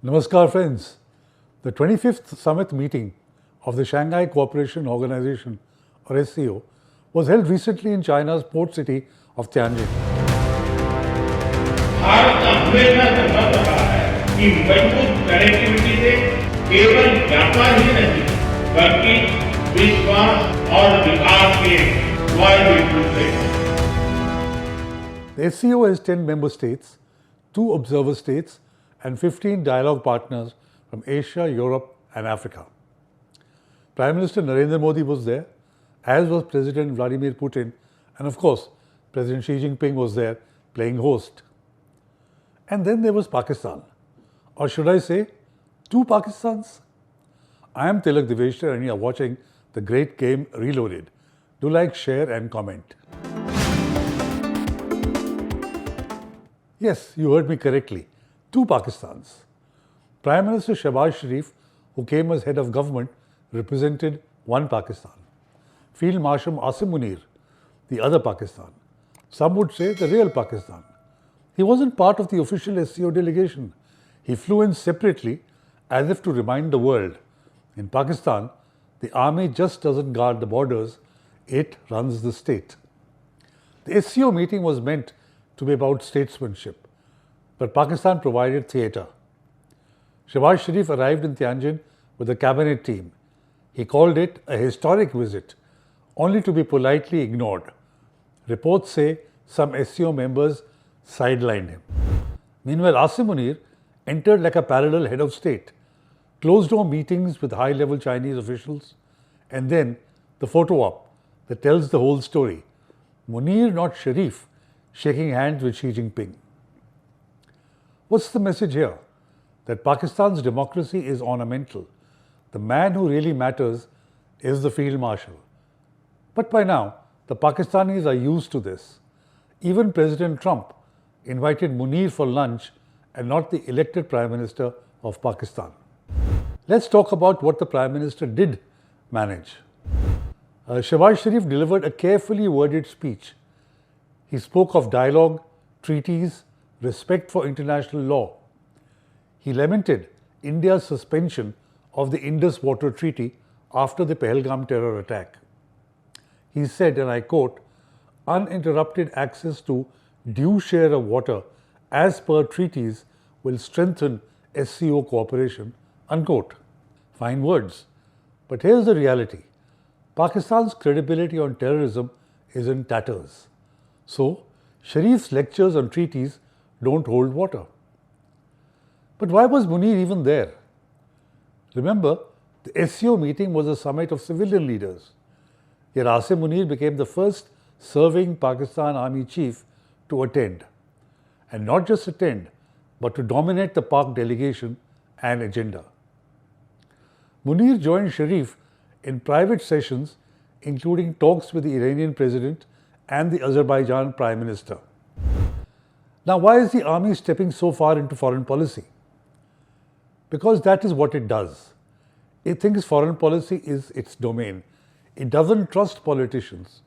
Namaskar friends. The 25th summit meeting of the Shanghai Cooperation Organization or SCO was held recently in China's port city of Tianjin. Bharat का हमेशा से मत रहा है कि मजबूत कनेक्टिविटी से केवल व्यापार ही नहीं बल्कि विश्वास और विकास के द्वार भी खुलते हैं। The SCO has 10 member states, 2 observer states and 15 dialogue partners from Asia, Europe and Africa. Prime Minister Narendra Modi was there, as was President Vladimir Putin, and of course, President Xi Jinping was there playing host. And then there was Pakistan, or should I say, 2 Pakistans? I am Tilak Devasher and you are watching The Great Game Reloaded. Do like, share and comment. Yes, you heard me correctly. 2 Pakistans. Prime Minister Sharif, who came as head of government, represented one Pakistan. Field Marshal Asim Munir, the other Pakistan. Some would say the real Pakistan. He wasn't part of the official SCO delegation. He flew in separately as if to remind the world. In Pakistan, the army just doesn't guard the borders, it runs the state. The SCO meeting was meant to be about statesmanship, but Pakistan provided theatre. Shehbaz Sharif arrived in Tianjin with a cabinet team. He called it a historic visit, only to be politely ignored. Reports say some SCO members sidelined him. Meanwhile, Asim Munir entered like a parallel head of state, closed-door meetings with high-level Chinese officials, and then the photo op that tells the whole story. Munir, not Sharif, shaking hands with Xi Jinping. What's the message here? That Pakistan's democracy is ornamental. The man who really matters is the Field Marshal. But by now, the Pakistanis are used to this. Even President Trump invited Munir for lunch and not the elected Prime Minister of Pakistan. Let's talk about what the Prime Minister did manage. Shehbaz Sharif delivered a carefully worded speech. He spoke of dialogue, treaties, respect for international law. He lamented India's suspension of the Indus Water Treaty after the Pahalgam terror attack. He said, and I quote, "Uninterrupted access to due share of water as per treaties will strengthen SCO cooperation," unquote. Fine words. But here's the reality. Pakistan's credibility on terrorism is in tatters. So, Sharif's lectures on treaties don't hold water. But why was Munir even there? Remember, the SCO meeting was a summit of civilian leaders. Yet Asim Munir became the first serving Pakistan Army chief to attend. And not just attend, but to dominate the Pak delegation and agenda. Munir joined Sharif in private sessions, including talks with the Iranian president and the Azerbaijan Prime Minister. Now, why is the army stepping so far into foreign policy? Because that is what it does. It thinks foreign policy is its domain. It doesn't trust politicians.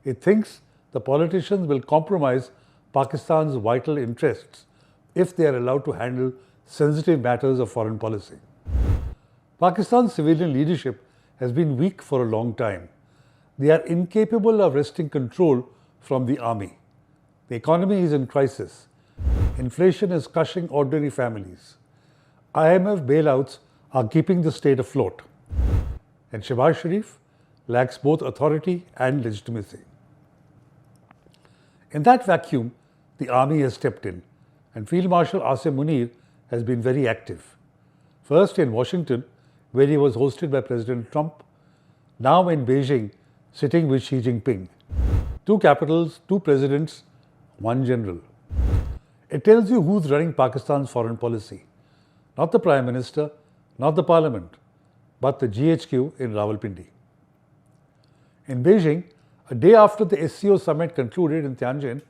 It thinks the politicians will compromise Pakistan's vital interests if they are allowed to handle sensitive matters of foreign policy. Pakistan's civilian leadership has been weak for a long time. They are incapable of wresting control from the army. The economy is in crisis. Inflation is crushing ordinary families. IMF bailouts are keeping the state afloat. And Shehbaz Sharif lacks both authority and legitimacy. In that vacuum, the army has stepped in, and Field Marshal Asim Munir has been very active. First in Washington, where he was hosted by President Trump, now in Beijing, sitting with Xi Jinping. 2 capitals, 2 presidents, 1 general. It tells you who's running Pakistan's foreign policy. Not the Prime Minister, not the Parliament, but the GHQ in Rawalpindi. In Beijing, a day after the SCO summit concluded in Tianjin,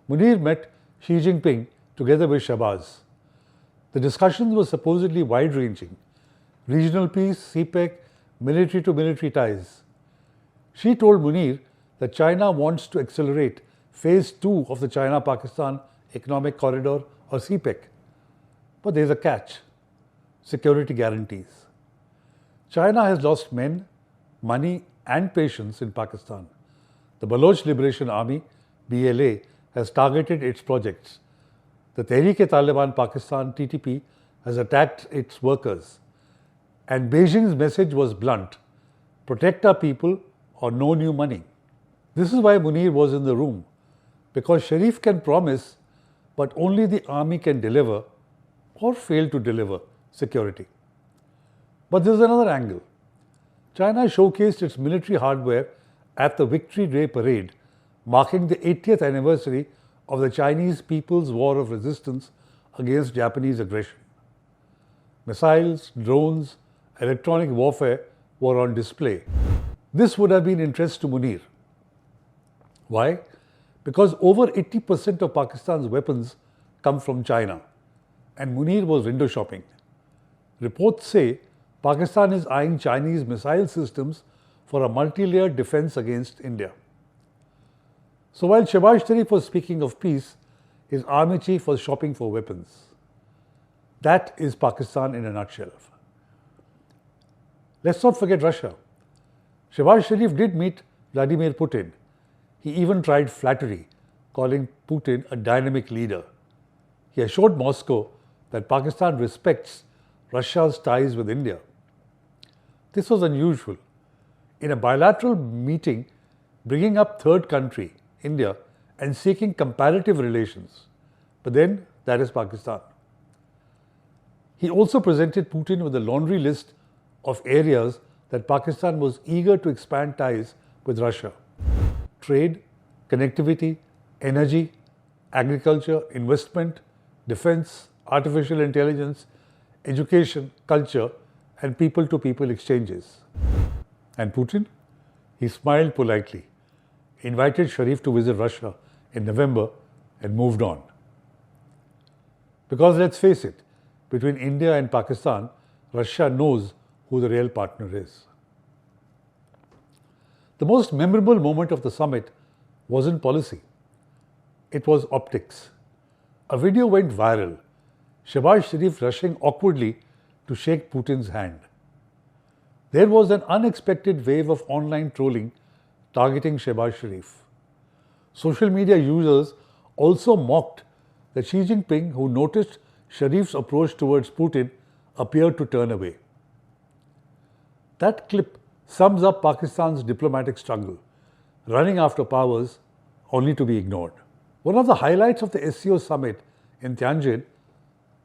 Munir met Xi Jinping together with Shehbaz. The discussions were supposedly wide-ranging. Regional peace, CPEC, military-to-military ties. Xi told Munir that China wants to accelerate Phase 2 of the China-Pakistan Economic Corridor or CPEC. But there's a catch. security guarantees. China has lost men, money and patience in Pakistan. The Baloch Liberation Army, BLA, has targeted its projects. The Tehreek-e-Taliban Pakistan, TTP, has attacked its workers. And Beijing's message was blunt: protect our people or no new money. This is why Munir was in the room, because Sharif can promise, but only the army can deliver or fail to deliver security. But there is another angle. China showcased its military hardware at the Victory Day parade, marking the 80th anniversary of the Chinese People's War of Resistance against Japanese aggression. Missiles, drones, electronic warfare were on display. This would have been interest to Munir. Why? Because over 80% of Pakistan's weapons come from China, and Munir was window shopping. Reports say Pakistan is eyeing Chinese missile systems for a multi-layered defense against India. So while Shehbaz Sharif was speaking of peace, his army chief was shopping for weapons. That is Pakistan in a nutshell. Let's not forget Russia. Shehbaz Sharif did meet Vladimir Putin. He even tried flattery, calling Putin a dynamic leader. He assured Moscow that Pakistan respects Russia's ties with India. This was unusual. In a bilateral meeting, bringing up third country, India, and seeking comparative relations. But then, that is Pakistan. He also presented Putin with a laundry list of areas that Pakistan was eager to expand ties with Russia: trade, connectivity, energy, agriculture, investment, defense, artificial intelligence, education, culture, and people-to-people exchanges. And Putin? He smiled politely, invited Sharif to visit Russia in November, and moved on. Because let's face it, between India and Pakistan, Russia knows who the real partner is. The most memorable moment of the summit wasn't policy. It was optics. A video went viral. Shehbaz Sharif rushing awkwardly to shake Putin's hand. There was an unexpected wave of online trolling targeting Shehbaz Sharif. Social media users also mocked that Xi Jinping, who noticed Sharif's approach towards Putin, appeared to turn away. That clip sums up Pakistan's diplomatic struggle, running after powers only to be ignored. One of the highlights of the SCO summit in Tianjin,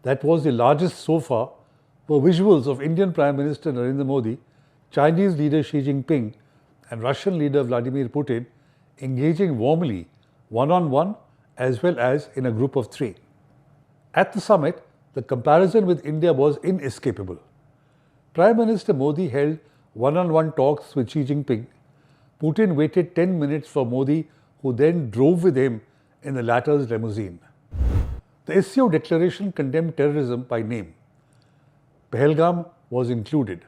that was the largest so far, were visuals of Indian Prime Minister Narendra Modi, Chinese leader Xi Jinping, and Russian leader Vladimir Putin engaging warmly, one-on-one as well as in a group of three. At the summit, the comparison with India was inescapable. Prime Minister Modi held one-on-one talks with Xi Jinping. Putin waited 10 minutes for Modi, who then drove with him in the latter's limousine. The SCO declaration condemned terrorism by name. Pahalgam was included.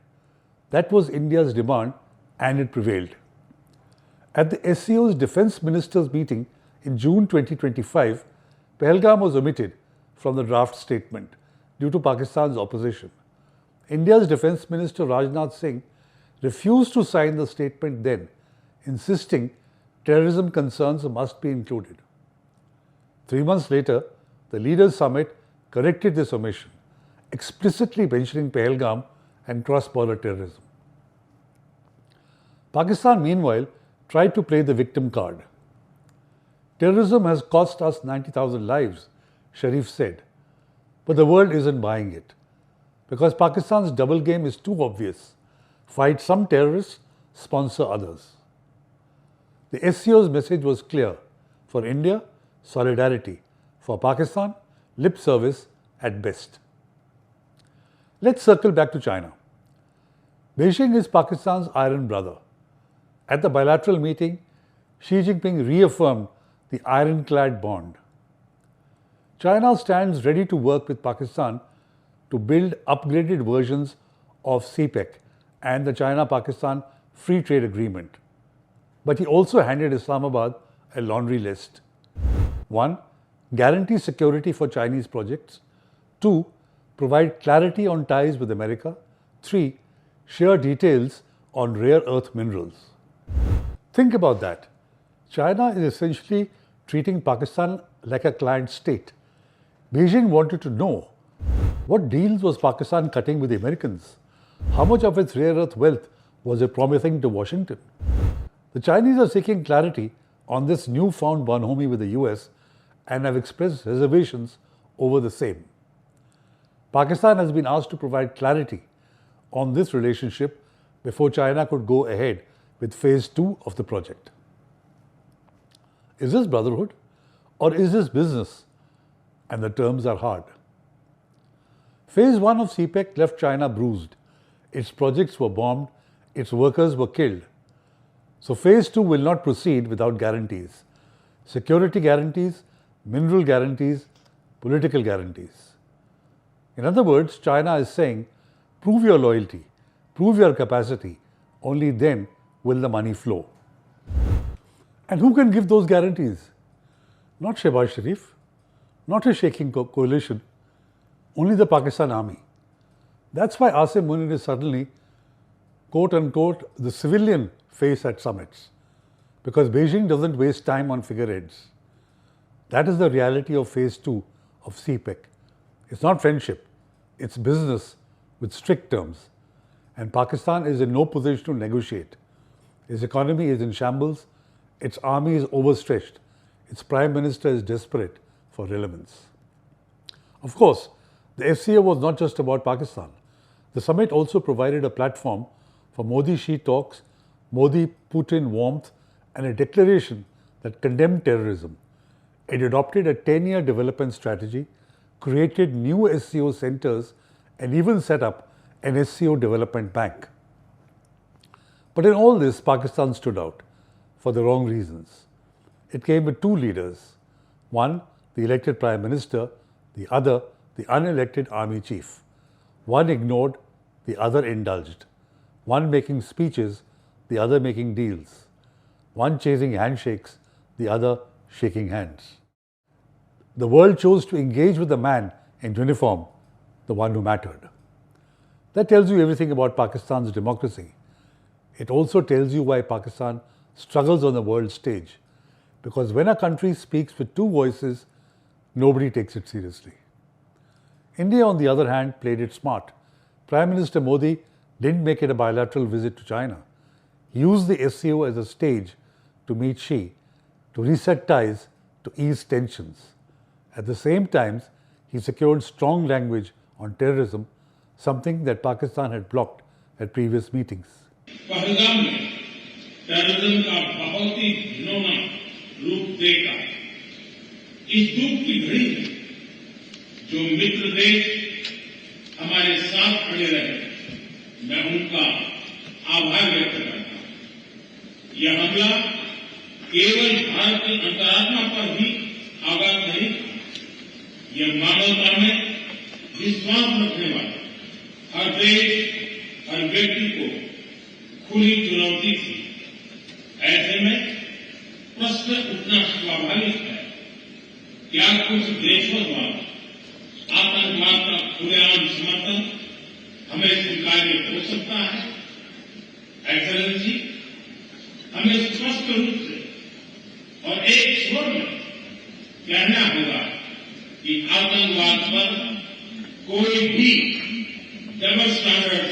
That was India's demand, and it prevailed. At the SCO's Defence Ministers meeting in June 2025, Pahalgam was omitted from the draft statement due to Pakistan's opposition. India's Defence Minister Rajnath Singh refused to sign the statement then, insisting terrorism concerns must be included. 3 months later, the Leaders' Summit corrected this omission, explicitly mentioning Pahalgam and cross-border terrorism. Pakistan, meanwhile, tried to play the victim card. Terrorism has cost us 90,000 lives, Sharif said, but the world isn't buying it. Because Pakistan's double game is too obvious. Fight some terrorists, sponsor others. The SCO's message was clear. For India, solidarity. For Pakistan, lip service at best. Let's circle back to China. Beijing is Pakistan's iron brother. At the bilateral meeting, Xi Jinping reaffirmed the ironclad bond. China stands ready to work with Pakistan to build upgraded versions of CPEC and the China-Pakistan Free Trade Agreement. But he also handed Islamabad a laundry list. 1. Guarantee security for Chinese projects. 2. provide clarity on ties with America. 3. Share details on rare earth minerals. Think about that. China is essentially treating Pakistan like a client state. Beijing wanted to know, what deals was Pakistan cutting with the Americans? How much of its rare earth wealth was it promising to Washington? The Chinese are seeking clarity on this newfound bonhomie with the US and have expressed reservations over the same. Pakistan has been asked to provide clarity on this relationship before China could go ahead with phase 2 of the project. Is this brotherhood or is this business? And the terms are hard. Phase 1 of CPEC left China bruised. Its projects were bombed, its workers were killed. So phase 2 will not proceed without guarantees. Security guarantees, mineral guarantees, political guarantees. In other words, China is saying, prove your loyalty, prove your capacity, only then will the money flow. And who can give those guarantees? Not Shehbaz Sharif, not a shaking coalition, only the Pakistan army. That's why Asim Munir is suddenly, quote unquote, the civilian face at summits. Because Beijing doesn't waste time on figureheads. That is the reality of phase 2 of CPEC. It's not friendship, it's business with strict terms. And Pakistan is in no position to negotiate. Its economy is in shambles, its army is overstretched, its prime minister is desperate for relevance. Of course, the FCA was not just about Pakistan. The summit also provided a platform for Modi-Xi talks, Modi-Putin warmth, and a declaration that condemned terrorism. It adopted a 10-year development strategy, created new SCO centers, and even set up an SCO development bank. But in all this, Pakistan stood out for the wrong reasons. It came with two leaders. One, the elected Prime Minister, the other, the unelected Army Chief. One ignored, the other indulged. One making speeches, the other making deals. One chasing handshakes, the other shaking hands. The world chose to engage with the man in uniform, the one who mattered. That tells you everything about Pakistan's democracy. It also tells you why Pakistan struggles on the world stage. Because when a country speaks with two voices, nobody takes it seriously. India, on the other hand, played it smart. Prime Minister Modi didn't make it a bilateral visit to China. He used the SCO as a stage to meet Xi, to reset ties, to ease tensions. At the same time, he secured strong language on terrorism, something that Pakistan had blocked at previous meetings. Pahalgam में terrorism का बहुत ही घिनौना रूप देखा। इस दुख की घड़ी में जो मित्र देश हमारे साथ खड़े रहे, मैं उनका आभार व्यक्त करता हूं। यह हमला केवल भारत की अंतरात्मा पर ही आघात नहीं था, यह मानवता में विश्वास रखने वाले हर देश, हर व्यक्ति को खुली चुनौती थी। ऐसे में प्रश्न उठना स्वाभाविक है, क्या कुछ देशों द्वारा आतंकवाद का खुलेआम समर्थन हमें स्वीकार्य हो सकता है? एक्सेलेंसी, हमें स्पष्ट रूप से और एक स्वर में कहना होगा कि आतंकवाद पर कोई भी डबल स्टैंडर्ड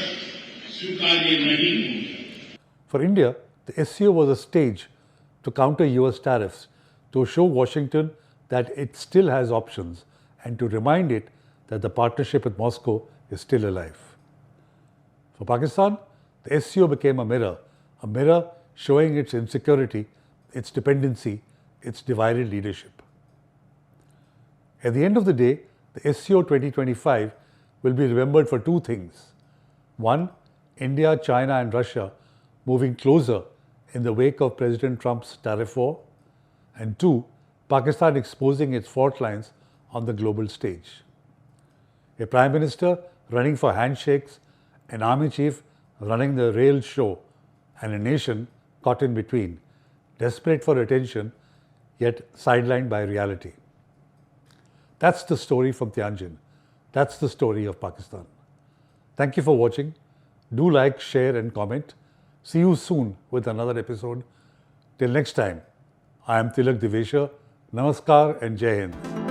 स्वीकार्य नहीं होंगे। For India, the SCO was a stage to counter US tariffs, to show Washington that it still has options, and to remind it that the partnership with Moscow is still alive. For Pakistan, the SCO became a mirror showing its insecurity, its dependency, its divided leadership. At the end of the day, the SCO 2025 will be remembered for two things. One, India, China and Russia moving closer in the wake of President Trump's tariff war. And two, Pakistan exposing its fault lines on the global stage. A Prime Minister running for handshakes, an Army Chief running the real show, and a nation caught in between, desperate for attention, yet sidelined by reality. That's the story from Tianjin. That's the story of Pakistan. Thank you for watching. Do like, share and comment. See you soon with another episode. Till next time, I am Tilak Devasher. Namaskar and Jai Hind.